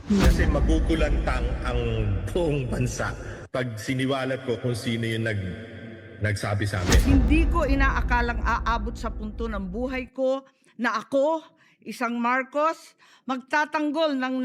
Kasi magugulantang ang buong bansa pag siniwalat ko kung sino yung nagsabi sa amin. Hindi ko inaakalang aabot sa punto ng buhay ko na ako, isang Marcos, magtatanggol ng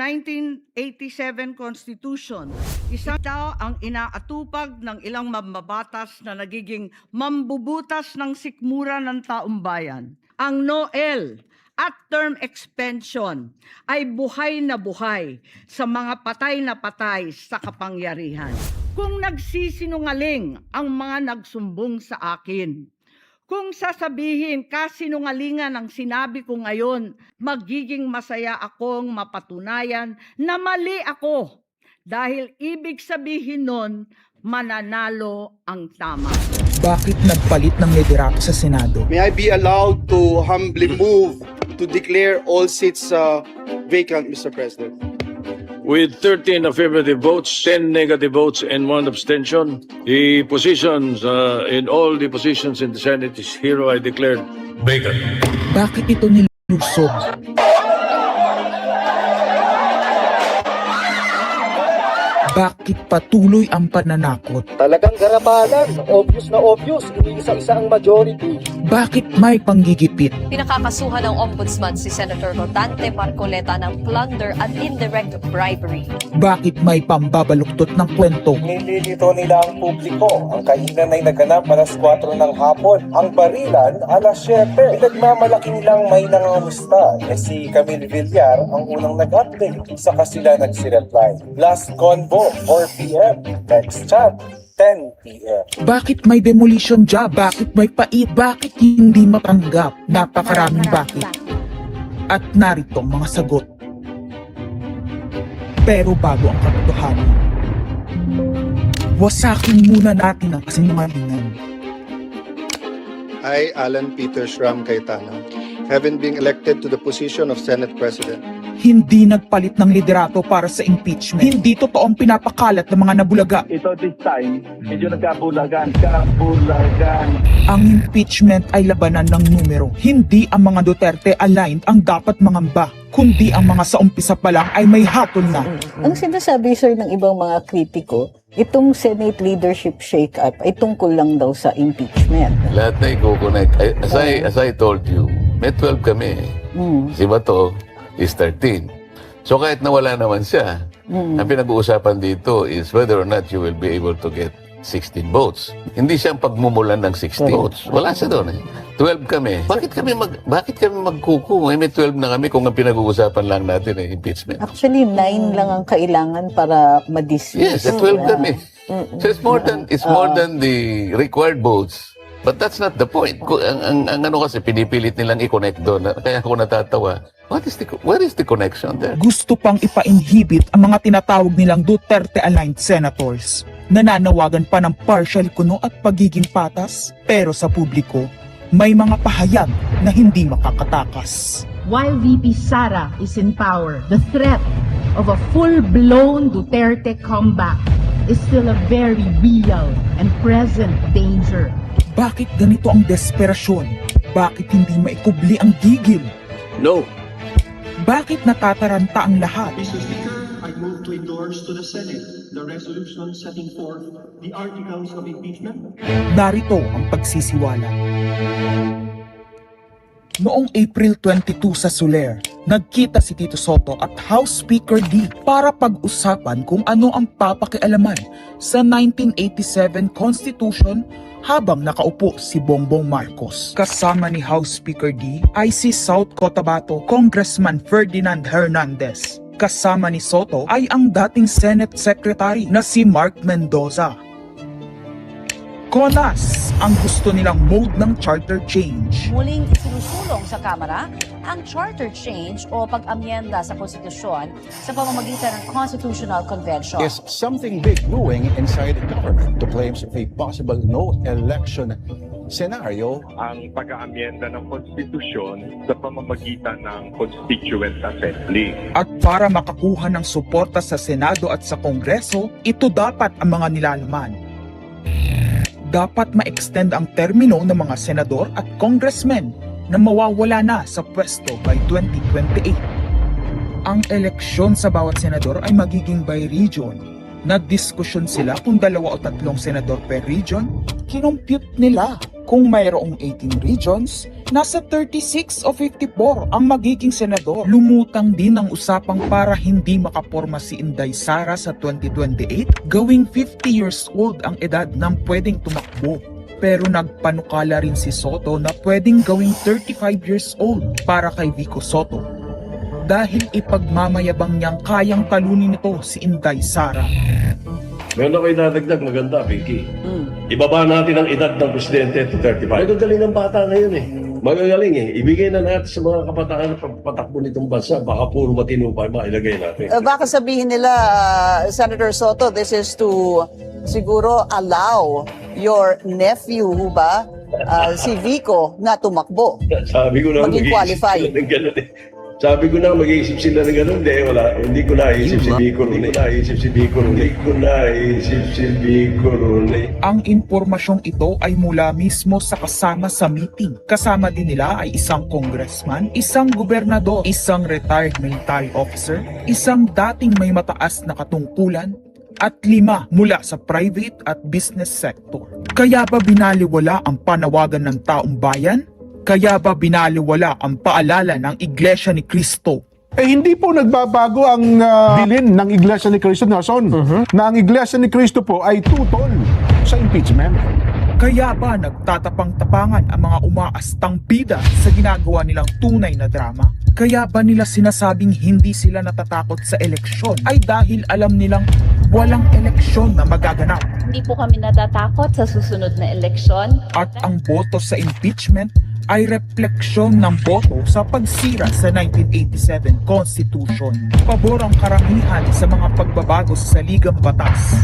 1987 Constitution. Isang tao ang inaatupag ng ilang mambabatas na nagiging mambubutas ng sikmura ng taong bayan. Ang NOEL at term extension ay buhay na buhay sa mga patay na patay sa kapangyarihan. Kung nagsisinungaling ang mga nagsumbong sa akin, kung sasabihin kasinungalingan ang sinabi ko ngayon, magiging masaya akong mapatunayan na mali ako dahil ibig sabihin nun, mananalo ang tama. Bakit nagpalit ng liderato sa Senado? May I be allowed to humbly move to declare all seats vacant, Mr. President? With 13 affirmative votes, 10 negative votes, and 1 abstention, the positions in all the positions in the Senate is hereby declared vacant. Bakit ito nilusog? Bakit patuloy ang pananakot? Talagang garabalan, obvious na obvious, iniisa-isa ang majority. Bakit may panggigipit? Pinakakasuhan ng Ombudsman si Senator Rodante Marcoleta ng plunder at indirect bribery. Bakit may pambabaluktot ng kwento? Nililito nila ang publiko. Ang kainan ay naganap alas 4 ng hapon. Ang barilan alas 7. Nagmamalaki nilang may nangangamusta. Si Camille Villar ang unang nag-update. Saka sila nagsi-reply. Last convo, 4 p.m. Next chat, 10 p.m. Bakit may demolition job? Bakit may pait? Bakit hindi matanggap? Napakaraming bakit. At narito ang mga sagot. Pero bago ang katotohanan, wasakin muna natin ang kasinungalingan. I, Alan Peter Shram Cayetano, having been elected to the position of Senate President, Hindi nagpalit ng liderato para sa impeachment. Hindi totoo ang pinapakalat ng mga nabulaga. Ito this time, medyo nagkabulagan. Ang impeachment ay labanan ng numero. Hindi ang mga Duterte aligned ang dapat mangamba, kundi ang mga sa umpisa pa lang ay may hatol na. Ang sinasabi, sir, ng ibang mga kritiko, itong Senate leadership shake-up ay tungkol lang daw sa impeachment. Lahat na i-connect. As I told you, may 12 kami. Si Bato is 13. So kahit nawala naman siya, ang pinag-uusapan dito is whether or not you will be able to get 16 votes. Hindi siya ang pagmumulan ng 16 votes. Wala siya doon. 12 kami. Bakit kami magkuku? May 12 na kami kung ang pinag-uusapan lang natin ay impeachment. Actually, 9 lang ang kailangan para ma-dismiss. Yes, 12 kami. So it's more than the required votes. But that's not the point. Ang ano kasi, pinipilit nilang i-connect doon. Kaya ako natatawa. Where is the connection there? Gusto pang ipa-inhibit ang mga tinatawag nilang Duterte-aligned senators. Nananawagan pa ng partial kuno at pagiging patas. Pero sa publiko, may mga pahayag na hindi makakatakas. While VP Sara is in power, the threat of a full-blown Duterte comeback is still a very real and present danger. Bakit ganito ang desperasyon? Bakit hindi maikubli ang gigil? No. Bakit natataranta ang lahat? Mr. Speaker, I move to endorse to the Senate the resolution setting forth the articles of impeachment. Narito ang pagsisiwala. Noong April 22 sa Soler, nagkita si Tito Soto at House Speaker D para pag-usapan kung ano ang papakialaman sa 1987 Constitution habang nakaupo si Bongbong Marcos. Kasama ni House Speaker D ay si South Cotabato Congressman Ferdinand Hernandez. Kasama ni Soto ay ang dating Senate Secretary na si Mark Mendoza. Konas ang gusto nilang mode ng charter change. Muling isinusulong sa Kamara ang charter change o pag-amyenda sa konstitusyon sa pamamagitan ng Constitutional Convention. Is something big brewing inside the government to claims of a possible no election scenario? Ang pag-aamyenda ng konstitusyon sa pamamagitan ng Constituent Assembly. At para makakuha ng suporta sa Senado at sa Kongreso, ito dapat ang mga nilalaman. Dapat ma-extend ang termino ng mga senador at congressmen na mawawala na sa pwesto by 2028. Ang eleksyon sa bawat senador ay magiging by region. Nagdiskusyon sila kung 2 o 3 senador per region. Kinumpute nila kung mayroong 18 regions, nasa 36 o 54 ang magiging senador. Lumutang din ang usapang para hindi makaporma si Inday Sara sa 2028, gawing 50 years old ang edad ng pwedeng tumakbo. Pero nagpanukala rin si Soto na pwedeng gawing 35 years old para kay Vico Soto. Dahil ipagmamayabang niyang kayang talunin nito si Inday Sara. Meron ako idadagdag maganda, Vicky. Ibaba natin ang edad ng presidente to 35. Magagaling ng bata ngayon eh. Magagaling eh. Ibigay na natin sa mga kabataan na pagpatakbo nitong bansa. Baka puro matino pa mailagay natin. Baka sabihin nila, Senator Soto, this is to siguro allow your nephew, ba, si Vico, na tumakbo. Sabi ko na Maging qualified. Ng ganun eh. Sabi ko na mag-iisip sila ng gano'n. Wala. Hindi ko naisip si Vico ron. Ang impormasyong ito ay mula mismo sa kasama sa meeting. Kasama din nila ay isang congressman, isang gobernador, isang retired military officer, isang dating may mataas na katungkulan, at 5 mula sa private at business sector. Kaya ba binaliwala ang panawagan ng taong bayan? Kaya ba binaliwala ang paalala ng Iglesia ni Cristo? Hindi po nagbabago ang bilin ng Iglesia ni Cristo, Nelson, na ang Iglesia ni Cristo po ay tutol sa impeachment. Kaya ba nagtatapang-tapangan ang mga umaastang bida sa ginagawa nilang tunay na drama? Kaya ba nila sinasabing hindi sila natatakot sa eleksyon ay dahil alam nilang walang eleksyon na magaganap? Hindi po kami natatakot sa susunod na eleksyon. At ang boto sa impeachment ay refleksyon ng boto sa pagsira sa 1987 Constitution. Pabor ang karamihan sa mga pagbabago sa saligang batas,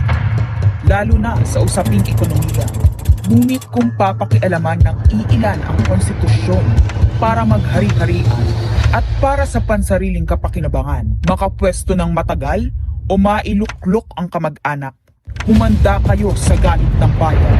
lalo na sa usaping ekonomiya. Ngunit kung papakialaman ng iilan ang konstitusyon para maghari-harian at para sa pansariling kapakinabangan, makapwesto ng matagal o mailuklok ang kamag-anak, humanda kayo sa galit ng bayan.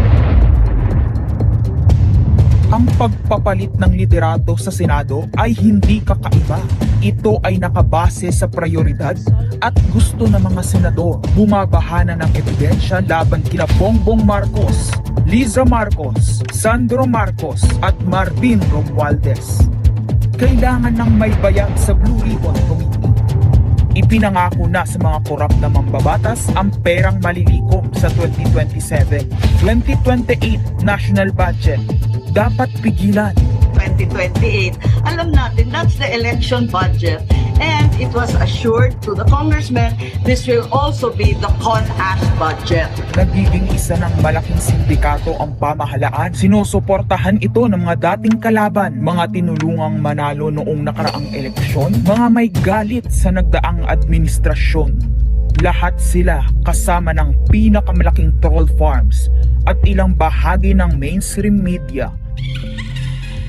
Ang pagpapalit ng liderato sa Senado ay hindi kakaiba. Ito ay nakabase sa prioridad at gusto ng mga senador. Bumabahana ng ebidensya laban kina Bongbong Marcos, Liza Marcos, Sandro Marcos at Marvin Romualdez. Kailangan ng may bayag sa Blue Ribbon Committee. Ipinangako na sa mga korap na mambabatas ang perang malilikom sa 2027. 2028 national budget dapat pigilan. 2028, alam natin that's the election budget. And it was assured to the congressman, this will also be the CONAS budget. Nagiging isa ng malaking sindikato ang pamahalaan. Sinusuportahan ito ng mga dating kalaban, mga tinulungang manalo noong nakaraang eleksyon, mga may galit sa nagdaang administrasyon. Lahat sila kasama ng pinakamalaking troll farms at ilang bahagi ng mainstream media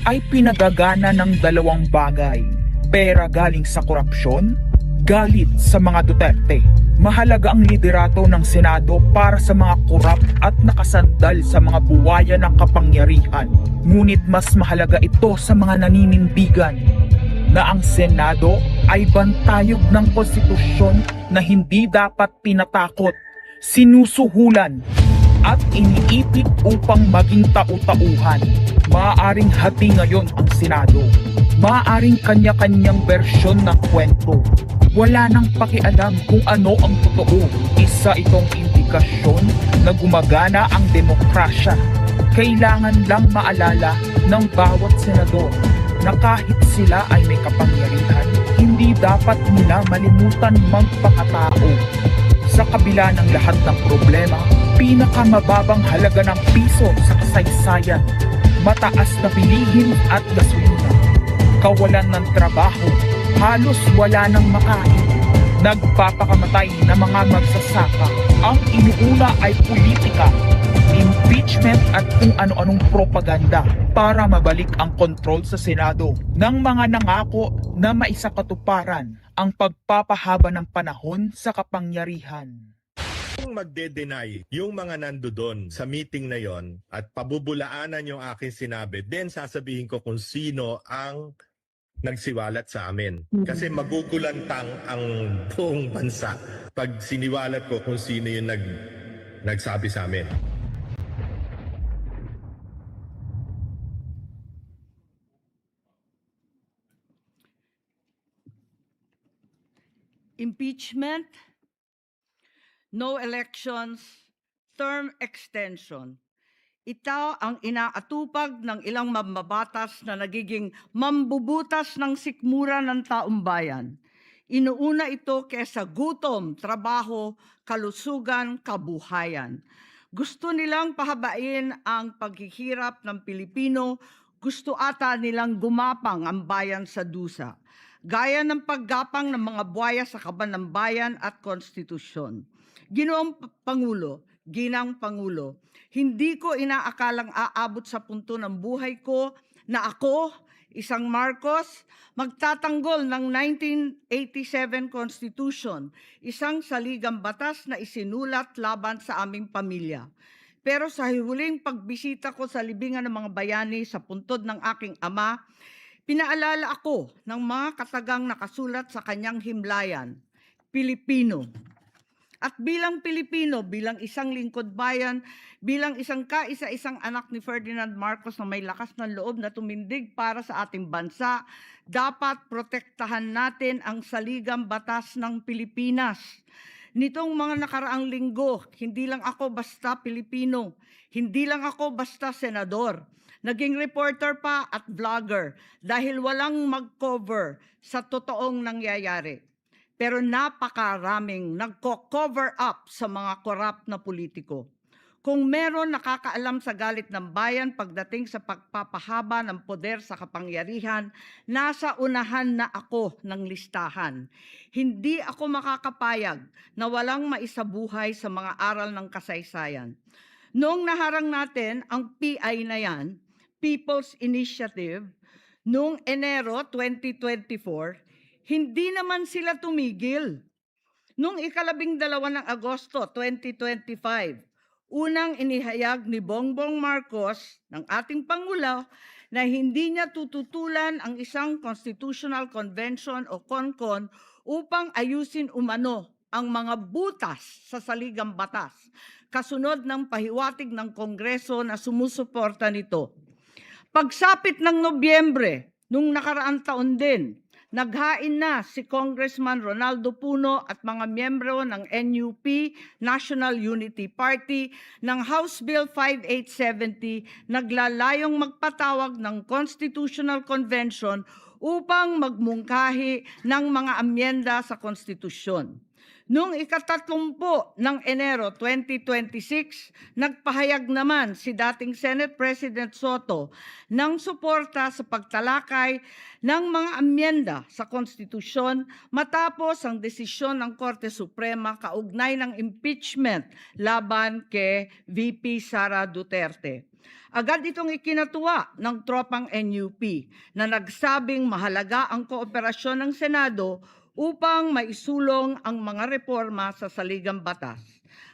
ay pinagagana ng 2 bagay. Pera galing sa korupsyon, galit sa mga Duterte. Mahalaga ang liderato ng Senado para sa mga korap at nakasandal sa mga buwaya ng kapangyarihan. Ngunit mas mahalaga ito sa mga naninindigan na ang Senado ay bantayog ng konstitusyon na hindi dapat pinatakot, sinusuhulan at iniipit upang maging tau-tauhan. Maaaring hati ngayon ang Senado. Maaaring kanya-kanyang bersyon ng kwento. Wala nang pakialam kung ano ang totoo. Isa itong indikasyon na gumagana ang demokrasya. Kailangan lang maalala ng bawat senador na kahit sila ay may kapangyarihan, hindi dapat nila malimutan magpakatao. Sa kabila ng lahat ng problema, pinakamababang halaga ng piso sa kasaysayan, mataas na bilihin at gasolina, kawalan ng trabaho, halos wala nang makain, nagpapakamatay na mga magsasaka. Ang inuuna ay politika, impeachment at kung ano-anong propaganda para mabalik ang kontrol sa Senado ng mga nangako na maisakatuparan ang pagpapahaba ng panahon sa kapangyarihan. Kung magde-deny yung mga nandoon sa meeting na yon at pabubulaanan yung aking sinabi, then sasabihin ko kung sino ang nagsiwalat sa amin. Kasi magugulantang ang buong bansa pag siniwalat ko kung sino yung nagsabi sa amin. Impeachment, no elections, term extension. Ito ang inaatupag ng ilang mambabatas na nagiging mambubutas ng sikmura ng taong bayan. Inuuna ito kesa gutom, trabaho, kalusugan, kabuhayan. Gusto nilang pahabain ang paghihirap ng Pilipino, gusto ata nilang gumapang ang bayan sa dusa, gaya ng paggapang ng mga buhaya sa kaban ng bayan at konstitusyon. Ginoong Pangulo, Ginang Pangulo, hindi ko inaakalang aabot sa punto ng buhay ko na ako, isang Marcos, magtatanggol ng 1987 Constitution, isang saligang batas na isinulat laban sa aming pamilya. Pero sa huling pagbisita ko sa libingan ng mga bayani sa puntod ng aking ama, pinaalala ako ng mga katagang nakasulat sa kanyang himlayan, Pilipino. At bilang Pilipino, bilang isang lingkod bayan, bilang isang kaisa-isang anak ni Ferdinand Marcos na may lakas ng loob na tumindig para sa ating bansa, dapat protektahan natin ang saligang batas ng Pilipinas. Nitong mga nakaraang linggo, hindi lang ako basta Pilipino, hindi lang ako basta senador. Naging reporter pa at vlogger dahil walang mag-cover sa totoong nangyayari. Pero napakaraming nagko-cover up sa mga korap na politiko. Kung meron nakakaalam sa galit ng bayan pagdating sa pagpapahaba ng poder sa kapangyarihan, nasa unahan na ako ng listahan. Hindi ako makakapayag na walang maisabuhay sa mga aral ng kasaysayan. Noong naharang natin ang PI na yan, People's Initiative, noong Enero 2024, hindi naman sila tumigil. Noong 12 ng Agosto 2025, unang inihayag ni Bongbong Marcos ng ating Pangulo na hindi niya tututulan ang isang Constitutional Convention o CONCON upang ayusin umano ang mga butas sa saligang batas, kasunod ng pahiwatig ng Kongreso na sumusuporta nito. Pagsapit ng Nobyembre, nung nakaraang taon din, naghain na si Congressman Ronaldo Puno at mga miyembro ng NUP, National Unity Party, ng House Bill 5870, naglalayong magpatawag ng Constitutional Convention upang magmungkahi ng mga amyenda sa konstitusyon. Noong 30 ng Enero 2026, nagpahayag naman si dating Senate President Soto ng suporta sa pagtalakay ng mga amyenda sa konstitusyon matapos ang desisyon ng Korte Suprema kaugnay ng impeachment laban kay VP Sara Duterte. Agad itong ikinatuwa ng tropang NUP na nagsabing mahalaga ang kooperasyon ng Senado upang maisulong ang mga reforma sa saligang batas.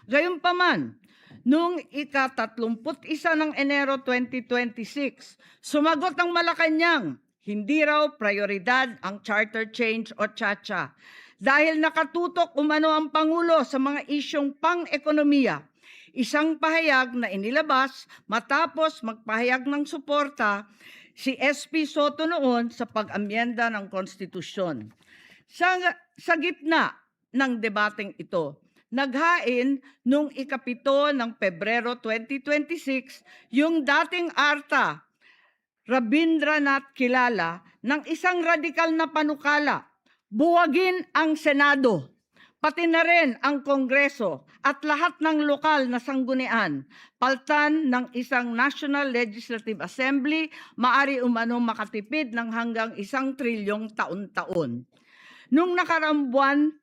Gayunpaman, noong ika-31 ng Enero 2026, sumagot ang Malacanang, hindi raw prioridad ang charter change o CHACHA dahil nakatutok umano ang Pangulo sa mga isyong pang-ekonomiya. Isang pahayag na inilabas matapos magpahayag ng suporta si SP Soto noon sa pag-amyenda ng konstitusyon. Sa gitna ng debateng ito, naghain noong ika-7 ng Pebrero 2026 yung dating ARTA, Rabindranath Kilala, ng isang radikal na panukala, buwagin ang Senado, pati na rin ang Kongreso at lahat ng lokal na sanggunian, paltan ng isang National Legislative Assembly, maari umano makatipid ng hanggang 1 trilyong taon-taon. Noong nakaraang buwan,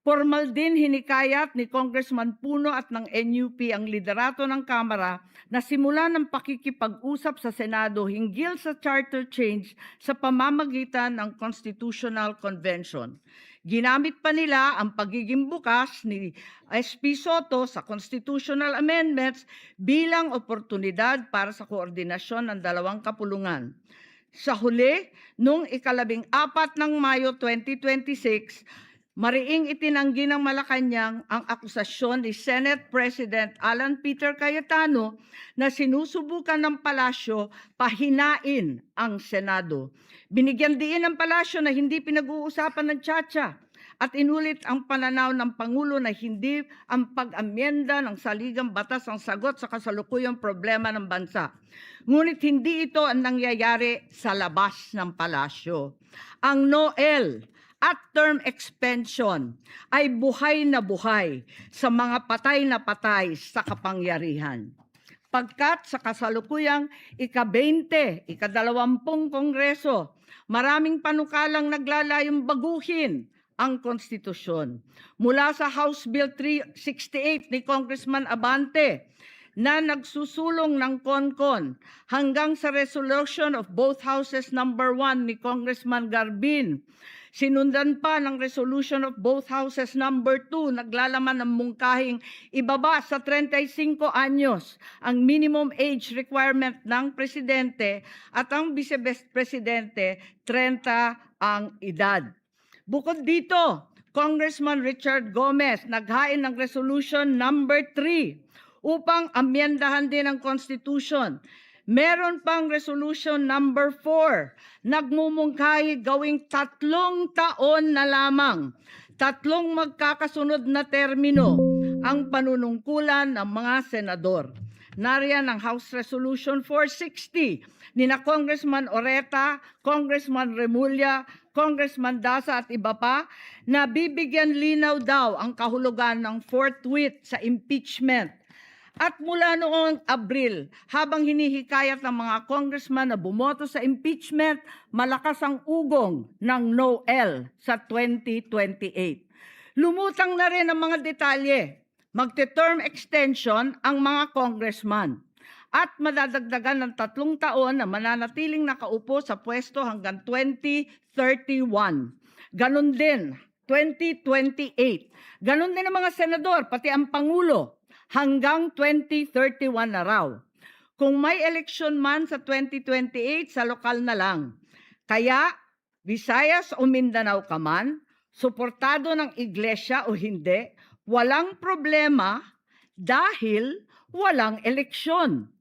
formal din hinikayat ni Congressman Puno at ng NUP ang liderato ng Kamara na simulan ng pakikipag-usap sa Senado hinggil sa charter change sa pamamagitan ng Constitutional Convention. Ginamit pa nila ang pagiging bukas ni SP Soto sa constitutional amendments bilang oportunidad para sa koordinasyon ng dalawang kapulungan. Sa huli, noong 14 ng Mayo 2026, mariing itinanggi ng Malacanang ang akusasyon ni Senate President Alan Peter Cayetano na sinusubukan ng palasyo pahinain ang Senado. Binigyan diin ng palasyo na hindi pinag-uusapan ng Tsa-Tsa at inulit ang pananaw ng Pangulo na hindi ang pag-amyenda ng saligang batas ang sagot sa kasalukuyang problema ng bansa. Ngunit hindi ito ang nangyayari sa labas ng palasyo. Ang NOEL at term extension ay buhay na buhay sa mga patay na patay sa kapangyarihan. Pagkat sa kasalukuyang ika-20, ika-20 Kongreso, maraming panukalang naglalayong baguhin ang konstitusyon. Mula sa House Bill 368 ni Congressman Abante na nagsusulong ng CONCON hanggang sa resolution of both houses number 1 ni Congressman Garbin. Sinundan pa ng resolution of both houses number 2 naglalaman ng mungkahing ibaba sa 35 anyos ang minimum age requirement ng presidente at ang vice-presidente 30 ang edad. Bukod dito, Congressman Richard Gomez naghain ng resolution number 3 upang amyendahan din ang Constitution. Meron pang resolution number 4, nagmumungkahi gawing 3 taon na lamang, 3 magkakasunod na termino ang panunungkulan ng mga senador. Nariyan ang House Resolution 460 ni na Congressman Oreta, Congressman Remulla, Congressman Daza at iba pa na bibigyan linaw daw ang kahulugan ng forthwith sa impeachment. At mula noong Abril, habang hinihikayat ng mga congressman na bumoto sa impeachment, malakas ang ugong ng NOEL sa 2028. Lumutang na rin ang mga detalye. Magte-term extension ang mga congressman at madadagdagan ng 3 taon na mananatiling nakaupo sa pwesto hanggang 2031. Ganon din, 2028. Ganon din ang mga senador, pati ang Pangulo, hanggang 2031 na raw. Kung may eleksyon man sa 2028, sa lokal na lang. Kaya, Visayas o Mindanao ka man, suportado ng iglesia o hindi, walang problema dahil walang eleksyon.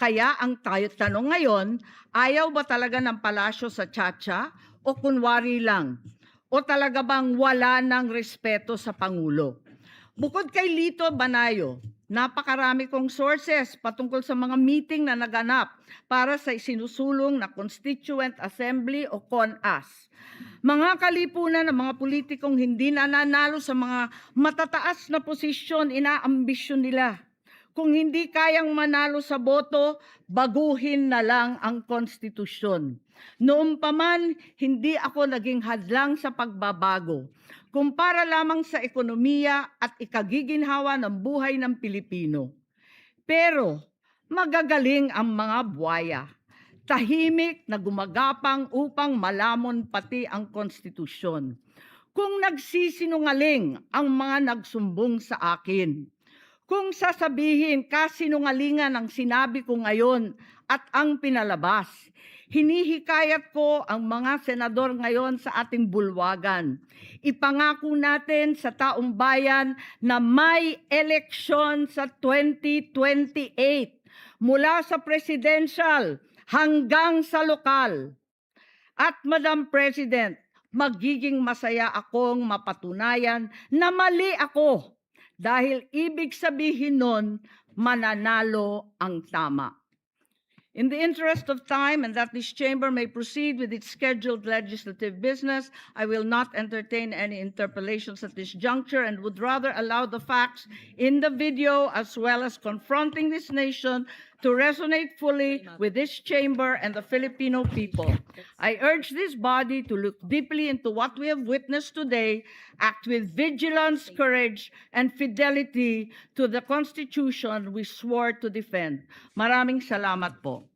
Kaya ang tanong ngayon, ayaw ba talaga ng palasyo sa Tsa-Tsa o kunwari lang? O talaga bang wala ng respeto sa Pangulo? Bukod kay Lito Banayo, napakarami kong sources patungkol sa mga meeting na naganap para sa isinusulong na Constituent Assembly o CONAS. Mga kalipunan ng mga politikong hindi nananalo sa mga matataas na posisyon, inaambisyon nila. Kung hindi kayang manalo sa boto, baguhin na lang ang konstitusyon. Noon pa man, hindi ako naging hadlang sa pagbabago. Kumpara lamang sa ekonomiya at ikagiginhawa ng buhay ng Pilipino. Pero magagaling ang mga buwaya. Tahimik na gumagapang upang malamon pati ang konstitusyon. Kung nagsisinungaling ang mga nagsumbong sa akin, kung sasabihin kasinungalingan ang sinabi ko ngayon at ang pinalabas, hinihikayat ko ang mga senador ngayon sa ating bulwagan. Ipangako natin sa taong bayan na may eleksyon sa 2028 mula sa presidential hanggang sa lokal. At Madam President, magiging masaya akong mapatunayan na mali ako. Dahil ibig sabihin nun, mananalo ang tama. In the interest of time and that this chamber may proceed with its scheduled legislative business, I will not entertain any interpellations at this juncture and would rather allow the facts in the video as well as confronting this nation to resonate fully with this chamber and the Filipino people. I urge this body to look deeply into what we have witnessed today, act with vigilance, courage, and fidelity to the Constitution we swore to defend. Maraming salamat po.